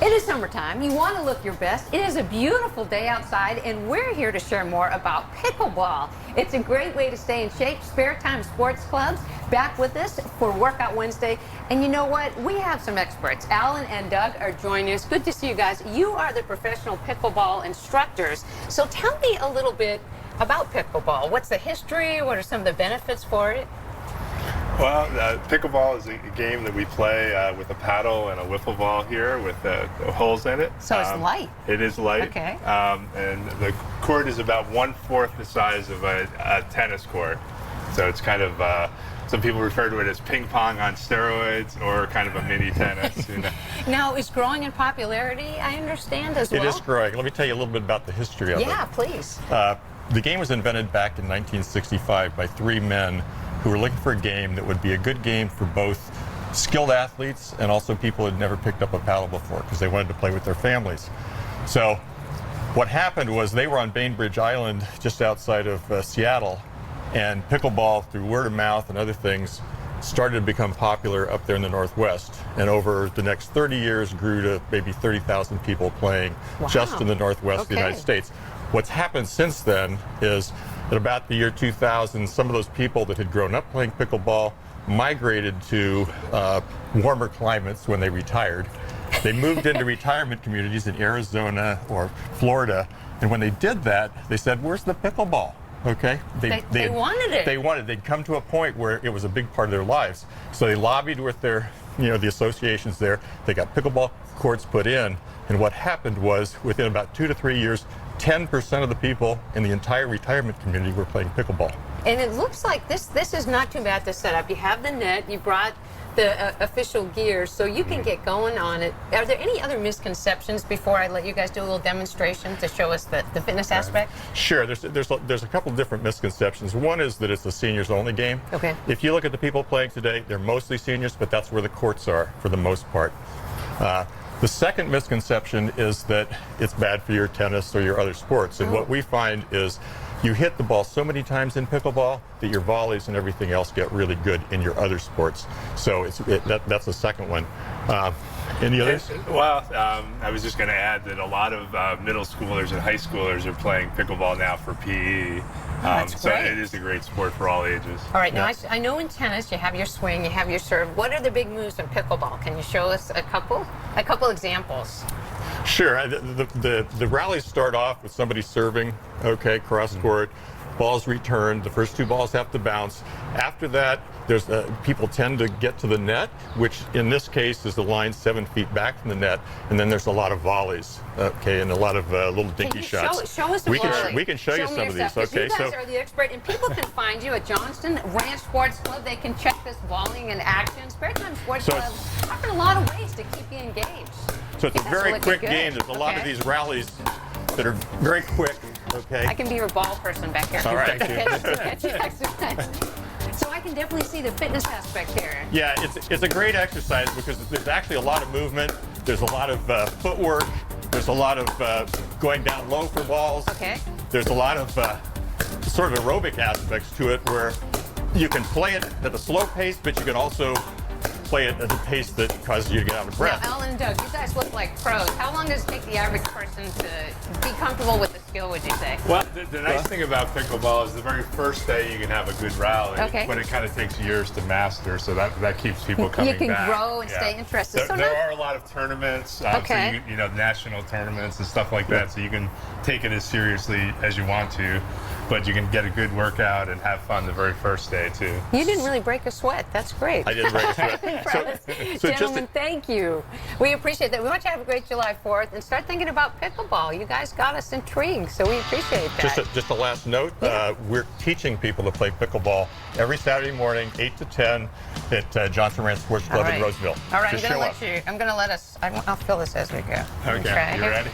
It is summertime. You want to look your best. It is a beautiful day outside, and we're here to share more about pickleball. It's a great way to stay in shape. Spare Time Sports Club's back with us for Workout Wednesday. And you know what? We have some experts. Alan and Doug are joining us. Good to see you guys. You are the professional pickleball instructors. So tell me a little bit about pickleball. What's the history? What are some of the benefits for it? Well, pickleball is a game that we play with a paddle and a wiffle ball here with holes in it. So it's light. It is light. Okay. And the court is about 1/4 the size of a tennis court. So it's kind of, some people refer to it as ping pong on steroids or kind of a mini tennis. You know? Now, it's growing in popularity, I understand, as well? It is growing. Let me tell you a little bit about the history of it. Yeah, please. The game was invented back in 1965 by three men who were looking for a game that would be a good game for both skilled athletes and also people who had never picked up a paddle before because they wanted to play with their families. So what happened was they were on Bainbridge Island just outside of Seattle, and pickleball, through word of mouth and other things, started to become popular up there in the Northwest, and over the next 30 years grew to maybe 30,000 people playing just in the Northwest of the United States. What's happened since then is at about the year 2000, some of those people that had grown up playing pickleball migrated to warmer climates when they retired. They moved into retirement communities in Arizona or Florida, and when they did that, they said, "Where's the pickleball?" Okay, they wanted it. They wanted. They'd come to a point where it was a big part of their lives. So they lobbied with their, the associations there. They got pickleball courts put in, and what happened was, within about 2 to 3 years, 10% of the people in the entire retirement community were playing pickleball. And it looks like this is not too bad to set up. You have the net, you brought the official gear, so you can get going on it. Are there any other misconceptions before I let you guys do a little demonstration to show us the fitness aspect? Sure, there's a couple of different misconceptions. One is that it's a seniors only game. Okay. If you look at the people playing today, they're mostly seniors, but that's where the courts are for the most part. The second misconception is that it's bad for your tennis or your other sports. And what we find is you hit the ball so many times in pickleball that your volleys and everything else get really good in your other sports. So that's the second one. Any others? Well, I was just going to add that a lot of middle schoolers and high schoolers are playing pickleball now for PE. That's so great. it is a great sport for all ages. All right, now I know in tennis you have your swing, you have your serve. What are the big moves in pickleball? Can you show us a couple examples? Sure. The rallies start off with somebody serving, cross court, balls returned. The first two balls have to bounce. After that, there's people tend to get to the net, which in this case is the line 7 feet back from the net, and then there's a lot of volleys, and a lot of little dinky shots. Show us we can show you some of these. Okay, you guys are the expert, and people can find you at Johnston Ranch Sports Club. They can check this balling in action. Spare Time Sports Club offering a lot of ways to keep you engaged. So it's a very quick game. There's a lot of these rallies that are very quick. Okay. I can be your ball person back here. All right. So I can definitely see the fitness aspect here. Yeah, it's a great exercise because there's actually a lot of movement. There's a lot of footwork. There's a lot of going down low for balls. Okay. There's a lot of sort of aerobic aspects to it where you can play it at a slow pace, but you can also play it at a pace that causes you to get out of breath. Now, Alan and Doug, you guys look like pros. How long does it take the average person to be comfortable with the skill, would you say? Well, the nice thing about pickleball is the very first day you can have a good rally, but it kind of takes years to master, so that keeps people coming back. You can grow and stay interested. There are a lot of tournaments, so national tournaments and stuff like that, so you can take it as seriously as you want to, but you can get a good workout and have fun the very first day, too. You didn't really break a sweat. That's great. I didn't break a sweat. Gentlemen, thank you. We appreciate that. We want you to have a great July 4th and start thinking about pickleball. You guys got us intrigued, so we appreciate that. Just a last note, we're teaching people to play pickleball every Saturday morning, 8 to 10 at Johnson Ranch Sports Club in Roseville. All right, I'm going to let us, I'll fill this as we go. Okay, you ready?